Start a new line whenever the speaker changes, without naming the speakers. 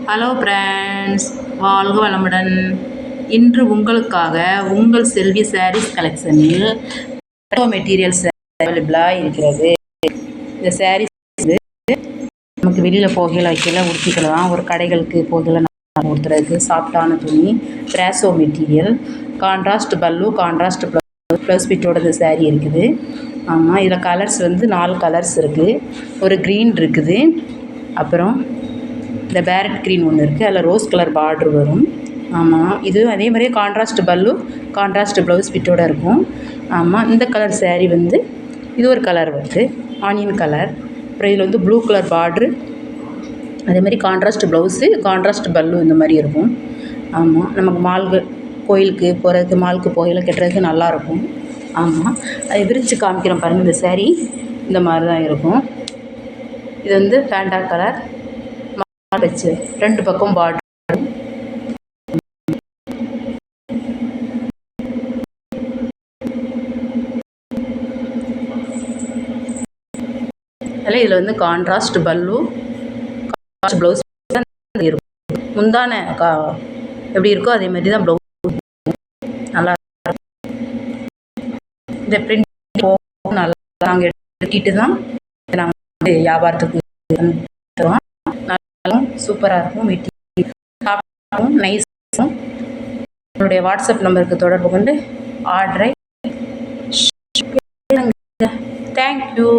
Hello friends, வாழ்க வளமுடன். இன்று உங்களுக்காக உங்கள் செல்வி சாரீஸ் கலெக்ஷனில் மெட்டீரியல்ஸ் அவைலபிளாக இருக்கிறது. இந்த சாரீஸ் நமக்கு வெளியில் போகையில் வைக்கல உடுத்திக்கலாம், ஒரு கடைகளுக்கு போகையில் கொடுத்துறதுக்கு சாஃப்டான துணி, பிராசோ மெட்டீரியல், கான்ட்ராஸ்ட் பல்லு, கான்ட்ராஸ்ட் ப்ளவுஸ் பிட்டோட இந்த சாரீ இருக்குது. ஆமாம், இதில் கலர்ஸ் வந்து 4 கலர்ஸ் இருக்குது. ஒரு க்ரீன் இருக்குது, அப்புறம் இந்த பேரட் க்ரீன் ஒன்று இருக்குது, அதில் ரோஸ் கலர் பார்ட்ரு வரும். ஆமாம், இது அதே மாதிரியே கான்ட்ராஸ்ட் பல்லு, கான்ட்ராஸ்ட் ப்ளவுஸ் பிட்டோடு இருக்கும். ஆமாம், இந்த கலர் சாரீ வந்து இது ஒரு கலர் வருது, ஆனியன் கலர். அப்புறம் இதில் வந்து ப்ளூ கலர் பார்ட்ரு, அதேமாதிரி கான்ட்ராஸ்ட் ப்ளவுஸு, கான்ட்ராஸ்ட் பல்லு இந்த மாதிரி இருக்கும். ஆமாம், நமக்கு மால்கு கோயிலுக்கு போகிறதுக்கு, மாலுக்கு போகையில் கட்டுறதுக்கு நல்லாயிருக்கும். ஆமாம், அதை விரித்து காமிக்கிறேன் பாருங்கள். இந்த சாரீ இந்த மாதிரி தான் இருக்கும். இது வந்து ஃபேண்டா கலர் வச்சு 2 பக்கம் பார்டர். அதில் இதில் வந்து கான்ட்ராஸ்ட் பல்லு, கான்ட்ராஸ்ட் ப்ளவுஸ் இருக்கும். முந்தான எப்படி இருக்கோ அதே மாதிரி தான் ப்ளவுஸ். நல்லா இந்த பிரிண்ட் நல்லா நாங்கள் எடுத்துக்கிட்டு தான் நாங்கள் வியாபாரத்துக்கு தருவோம். நல்லாவும் சூப்பராக இருக்கும், மெட்டீரியல் நைஸும். என்னுடைய வாட்ஸ்அப் நம்பருக்கு தொடர்பு கொண்டு ஆர்டரை. தேங்க்யூ.